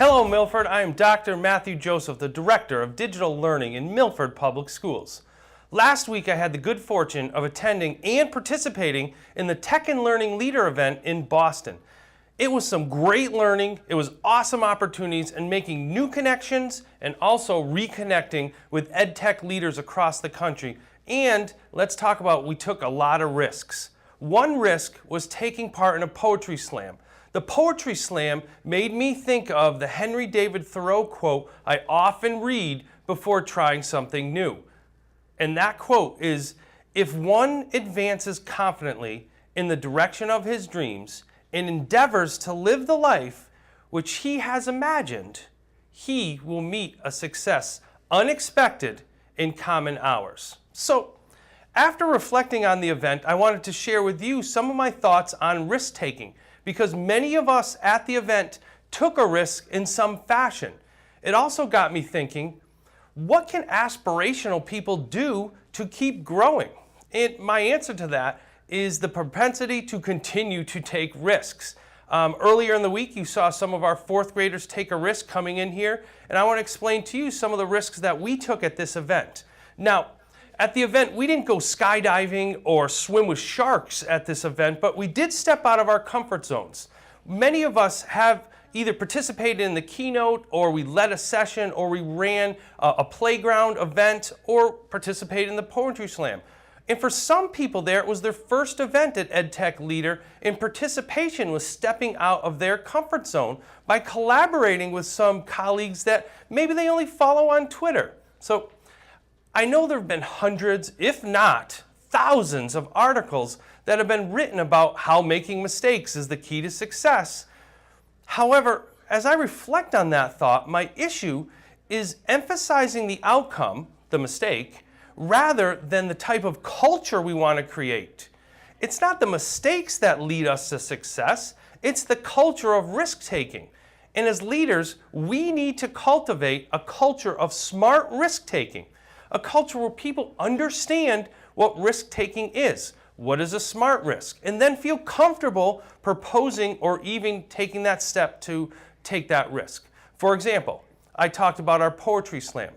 Hello Milford, I am Dr. Matthew Joseph, the Director of Digital Learning in Milford Public Schools. Last week I had the good fortune of attending and participating in the Tech and Learning Leader event in Boston. It was some great learning, it was awesome opportunities and making new connections and also reconnecting with EdTech leaders across the country. And let's talk about, we took a lot of risks. One risk was taking part in a poetry slam. The poetry slam made me think of the Henry David Thoreau quote I often read before trying something new. And that quote is, "If one advances confidently in the direction of his dreams and endeavors to live the life which he has imagined, he will meet a success unexpected in common hours." So, after reflecting on the event, I wanted to share with you some of my thoughts on risk-taking, because many of us at the event took a risk in some fashion. It also got me thinking, what can aspirational people do to keep growing? And my answer to that is the propensity to continue to take risks. Earlier in the week, you saw some of our fourth graders take a risk coming in here, and I want to explain to you some of the risks that we took at this event. Now, at the event, we didn't go skydiving or swim with sharks at this event, but we did step out of our comfort zones. Many of us have either participated in the keynote, or we led a session, or we ran a playground event, or participated in the poetry slam. And for some people there, it was their first event at EdTech Leader, and participation was stepping out of their comfort zone by collaborating with some colleagues that maybe they only follow on Twitter. So I know there have been hundreds, if not thousands, of articles that have been written about how making mistakes is the key to success. However, as I reflect on that thought, my issue is emphasizing the outcome, the mistake, rather than the type of culture we want to create. It's not the mistakes that lead us to success, it's the culture of risk-taking. And as leaders, we need to cultivate a culture of smart risk-taking. A culture where people understand what risk-taking is. What is a smart risk? And then feel comfortable proposing or even taking that step to take that risk. For example, I talked about our poetry slam.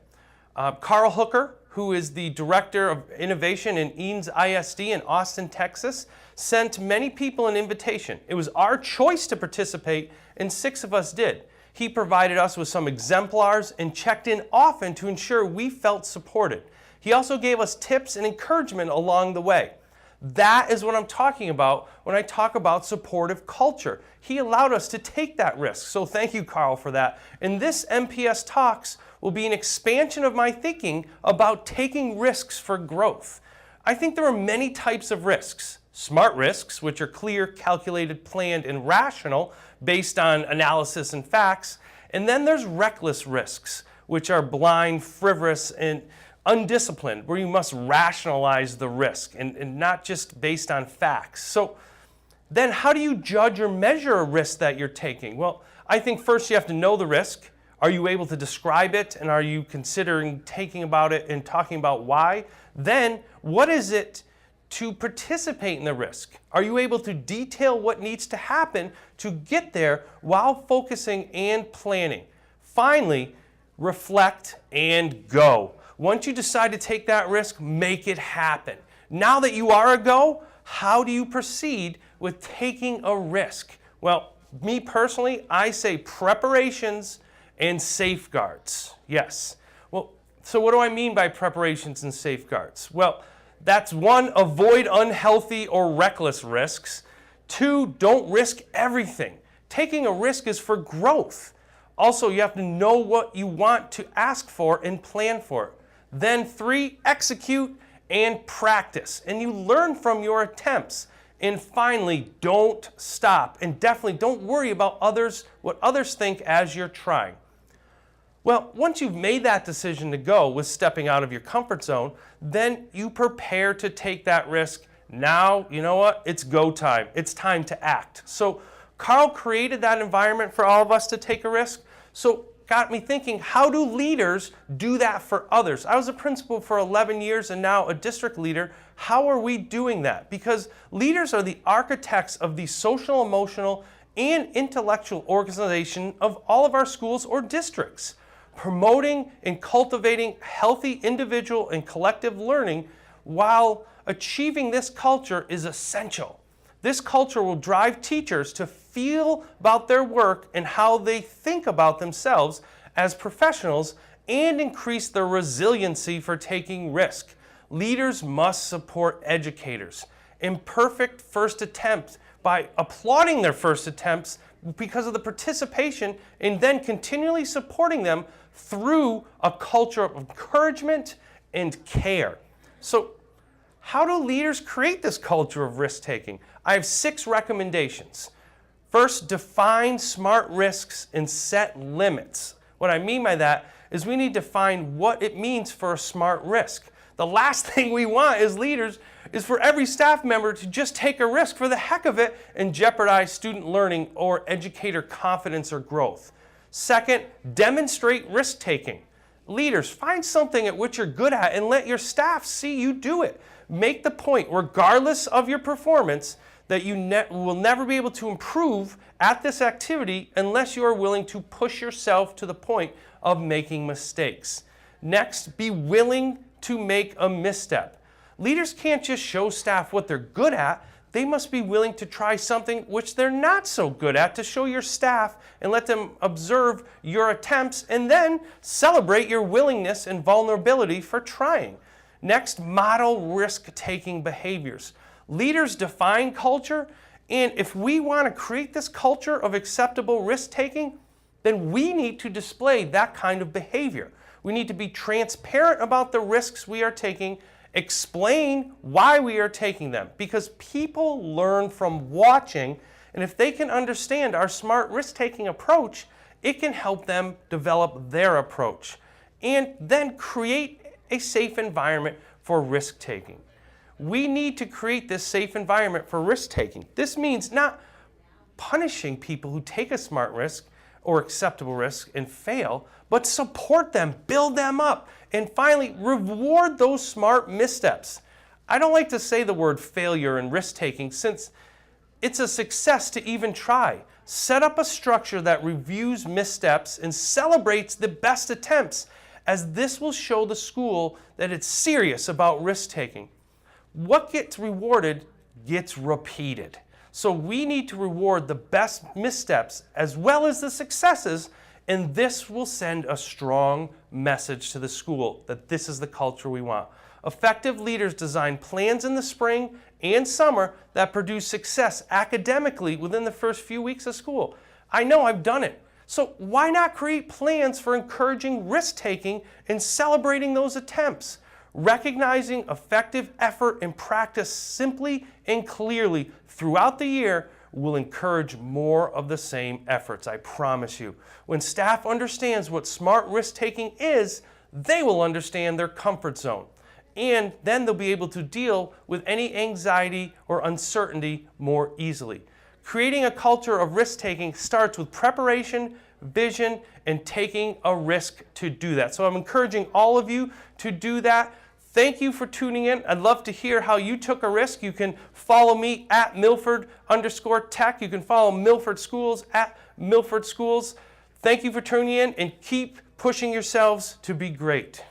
Carl Hooker, who is the Director of Innovation in Eanes ISD in Austin, Texas, sent many people an invitation. It was our choice to participate, and 6 of us did. He provided us with some exemplars and checked in often to ensure we felt supported. He also gave us tips and encouragement along the way. That is what I'm talking about when I talk about supportive culture. He allowed us to take that risk, so thank you, Carl, for that. And this MPS Talks will be an expansion of my thinking about taking risks for growth. I think there are many types of risks. Smart risks, which are clear, calculated, planned, and rational based on analysis and facts. And then there's reckless risks, which are blind, frivolous, and undisciplined, where you must rationalize the risk and not just based on facts. So then how do you judge or measure a risk that you're taking? Well, I think first you have to know the risk. Are you able to describe it, and are you considering taking about it and talking about why? Then, what is it to participate in the risk? Are you able to detail what needs to happen to get there while focusing and planning? Finally, reflect and go. Once you decide to take that risk, make it happen. Now that you are a go, how do you proceed with taking a risk? Well, me personally, I say preparations and safeguards. Yes. Well, so what do I mean by preparations and safeguards? Well, that's 1, avoid unhealthy or reckless risks. 2, don't risk everything. Taking a risk is for growth. Also, you have to know what you want to ask for and plan for it. Then 3, execute and practice. And you learn from your attempts. And finally, don't stop. And definitely don't worry about what others think as you're trying. Well, once you've made that decision to go with stepping out of your comfort zone, then you prepare to take that risk. Now, you know what? It's go time. It's time to act. So Carl created that environment for all of us to take a risk. So got me thinking, how do leaders do that for others? I was a principal for 11 years and now a district leader. How are we doing that? Because leaders are the architects of the social, emotional, and intellectual organization of all of our schools or districts. Promoting and cultivating healthy individual and collective learning while achieving this culture is essential. This culture will drive teachers to feel about their work and how they think about themselves as professionals and increase their resiliency for taking risk. Leaders must support educators. Imperfect first attempts by applauding their first attempts because of the participation and then continually supporting them through a culture of encouragement and care. So, how do leaders create this culture of risk-taking? I have 6 recommendations. First, define SMART risks and set limits. What I mean by that is we need to find what it means for a SMART risk. The last thing we want as leaders is for every staff member to just take a risk for the heck of it and jeopardize student learning or educator confidence or growth. Second, demonstrate risk-taking. Leaders, find something at which you're good at and let your staff see you do it. Make the point, regardless of your performance, that you will never be able to improve at this activity unless you are willing to push yourself to the point of making mistakes. Next, be willing to make a misstep. Leaders can't just show staff what they're good at. They must be willing to try something which they're not so good at to show your staff and let them observe your attempts and then celebrate your willingness and vulnerability for trying. Next, model risk-taking behaviors. Leaders define culture, and if we want to create this culture of acceptable risk-taking, then we need to display that kind of behavior. We need to be transparent about the risks we are taking, explain why we are taking them, because people learn from watching, and if they can understand our SMART risk-taking approach, it can help them develop their approach, and then create a safe environment for risk-taking. We need to create this safe environment for risk-taking. This means not punishing people who take a SMART risk or acceptable risk and fail, but support them, build them up, and finally, reward those SMART missteps. I don't like to say the word failure and risk-taking since it's a success to even try. Set up a structure that reviews missteps and celebrates the best attempts, as this will show the school that it's serious about risk-taking. What gets rewarded gets repeated. So we need to reward the best missteps as well as the successes, and this will send a strong message to the school that this is the culture we want. Effective leaders design plans in the spring and summer that produce success academically within the first few weeks of school. I know I've done it. So why not create plans for encouraging risk-taking and celebrating those attempts? Recognizing effective effort and practice simply and clearly throughout the year will encourage more of the same efforts, I promise you. When staff understands what SMART risk-taking is, they will understand their comfort zone. And then they'll be able to deal with any anxiety or uncertainty more easily. Creating a culture of risk-taking starts with preparation, vision, and taking a risk to do that. So I'm encouraging all of you to do that. Thank you for tuning in. I'd love to hear how you took a risk. You can follow me at Milford_Tech. You can follow Milford Schools at Milford Schools. Thank you for tuning in and keep pushing yourselves to be great.